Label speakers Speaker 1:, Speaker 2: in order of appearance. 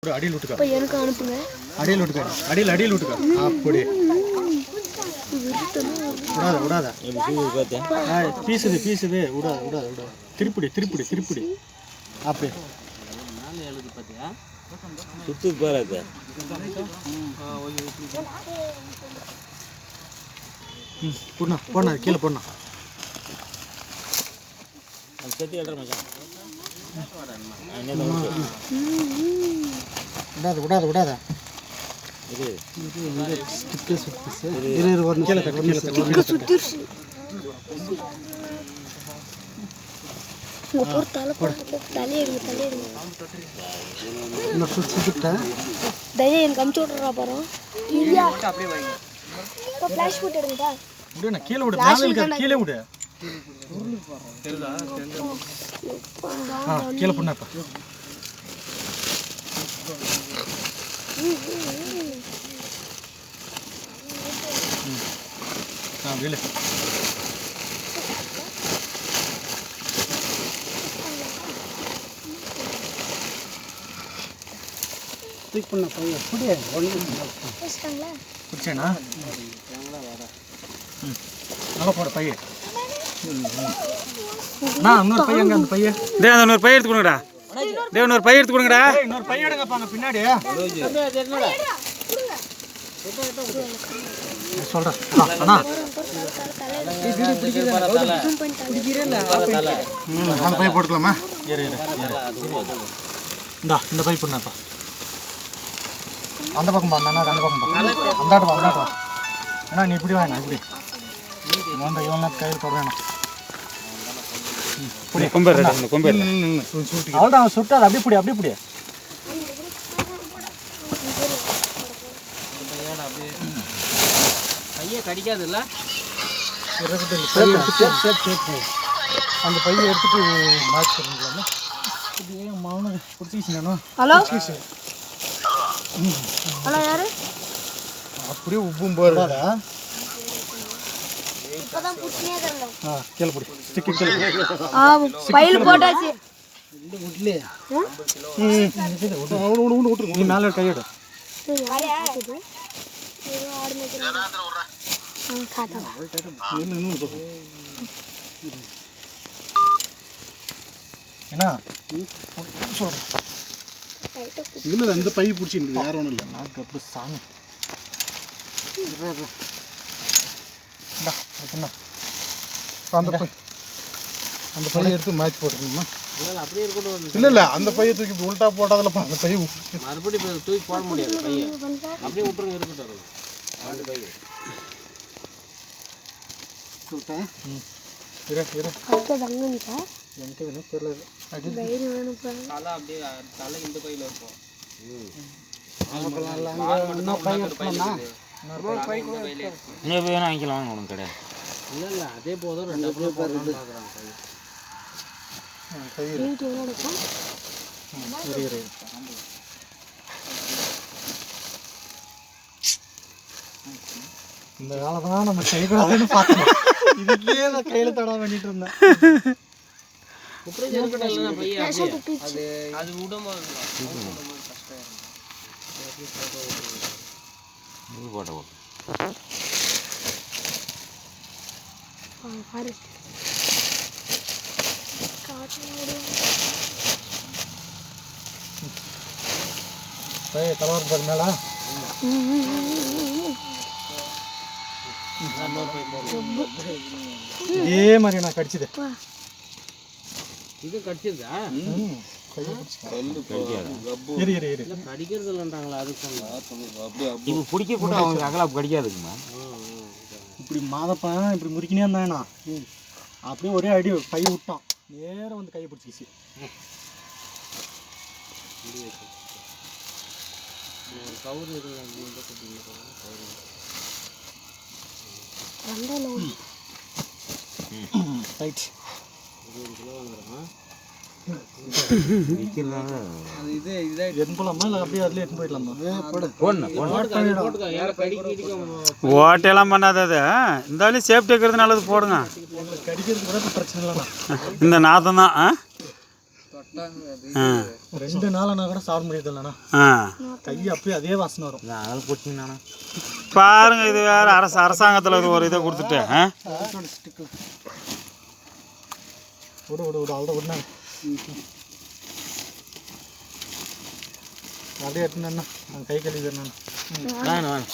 Speaker 1: அடியில் விட்டுக்க.
Speaker 2: அப்ப எனக்கு அனுப்புங்க.
Speaker 1: அடியில் விட்டுக்க. அடியில் விட்டுக்க. அப்படி. விடாத. பீசுது. விடாத. திருப்பிடி. அப்படி.
Speaker 3: நாலு எழுது பாத்தியா? சுத்து போறாது.
Speaker 1: போடா கீழே போடா.
Speaker 3: அது கட்டி ஏற மச்சான்.
Speaker 1: விடாத.
Speaker 3: இது
Speaker 1: ஒரு கீழே கட்டு.
Speaker 2: சுத்திருச்சு. உங்க போர் தலையெடுங்க.
Speaker 1: இன்னும் சுத்திட்டேன்.
Speaker 2: தயவு எனக்கு அமுச்சு விட்றா பாரு. இல்லையா அப்படியே வைங்க. இப்போ ஃபிளாஷ் போட்டு எடுங்கடா.
Speaker 1: விடு நான் கீழே விடு. மேல இருக்க கீழே விடு.
Speaker 3: தெரியுதா?
Speaker 1: கீழே பண்ணாப்பா. வீடு பண்ண பையன் பிடிச்சேண்ணா நல்லா போட பையன். இன்னொரு பையன் அந்த பையன்
Speaker 3: இன்னொரு பைய எடுத்து கொடுங்கடா. இன்னொரு பைய எடுத்து கொடுங்கடா.
Speaker 1: இன்னொரு பையன் எடுங்கப்பாங்க பின்னாடி சொல்றேன். அந்த பையன் போட்டுக்கலாமா? இந்த பைப் பண்ணாப்பா. அந்த பக்கம் அந்த பக்கம் அந்தாட்டு அண்ணா நீ இப்படி வாங்க. இப்படி வந்து இவன் கையில் போட வேணாம். அவ்வளோதான் அவன் சுட்டாது. அப்படி பிடி.
Speaker 3: பைய கடிக்காதுல்ல?
Speaker 1: அந்த பையை எடுத்துட்டு மாற்றி பண்ணிக்கலாமா? மாவன பிடிச்சிச்சு.
Speaker 2: ஹலோ யாரு?
Speaker 1: அப்படியே உப்பும் போறதா?
Speaker 2: இப்பதான் புடிச்சனே தெரியல.
Speaker 1: கீழே பிடி. ஸ்டிக் கீழே.
Speaker 2: பையில போட்டாச்சு.
Speaker 1: இந்த உட்லே. நீ மேல கை எடு. என்ன இல்ல அந்த பை பிடிச்சிருக்கு. வேற ஒன்றும் இல்லை. நாக்கு அப்படி சாமி. அந்த பையை எடுத்து மாற்றி போட்டுக்கணுமா?
Speaker 3: அப்படியே இருக்கட்டும்.
Speaker 1: இல்லை அந்த பையை தூக்கி உள்டா போட்டதில்லப்பா. அந்த பையை
Speaker 3: மறுபடியும் தூக்கி போட முடியாது. பைய அப்படியே விட்டுருங்க. இருக்கட்டும். அந்த பைய தலை இந்த பையில இருக்கும். வாங்கிக்கலாம் உனக்கு கிடையாது. இல்ல அதே போதும். ரெண்டு
Speaker 1: இந்த காலத்தான் நம்ம கைகூடாதுன்னு பார்த்தோம். இதுலயே நான் கையில தடவை பண்ணிட்டு இருந்தேன்.
Speaker 3: அது விடமா
Speaker 1: தலைவர் மேல இதே மாதிரி நான் கடிச்சது.
Speaker 3: இது கடிச்சதா?
Speaker 1: கடிக்கிறது
Speaker 3: இல்லைன்றாங்களா? அது பிடிக்க கூட அவங்க அகலாப்பு கடிக்காதுங்கம்மா.
Speaker 1: இப்படி மாதப்பன் இப்படி முறிக்கினே இருந்தானா அப்படியே ஒரே அடி கை விட்டான். நேரம் வந்து கையை பிடிச்சிச்சு.
Speaker 3: கவுரு
Speaker 1: ரைட்.
Speaker 4: ஓட்டையெல்லாம் பண்ணாத. இருந்தாலும் சேஃப்டி இருக்கிறது நல்லது. போடுங்க.
Speaker 1: கடிக்கிறது கூட பிரச்சனை இல்லை.
Speaker 4: இந்த நாத்தம் தான்.
Speaker 1: 2 நாள்னா கூட சாப்பிட முடியாது இல்லைண்ணா.
Speaker 4: ஆ
Speaker 1: கை அப்படியே அதே வாசனை வரும்.
Speaker 3: அதெல்லாம் போட்டிங்கண்ணா
Speaker 4: பாருங்க, இது வேற அரசாங்கத்தில் இது ஒரு இதை கொடுத்துட்டு
Speaker 1: விடு விடு விடு அவ்வளோ விடுனாங்க. அப்படியே எடுத்துனா நான் கை கழுவி நான்
Speaker 3: வேணும்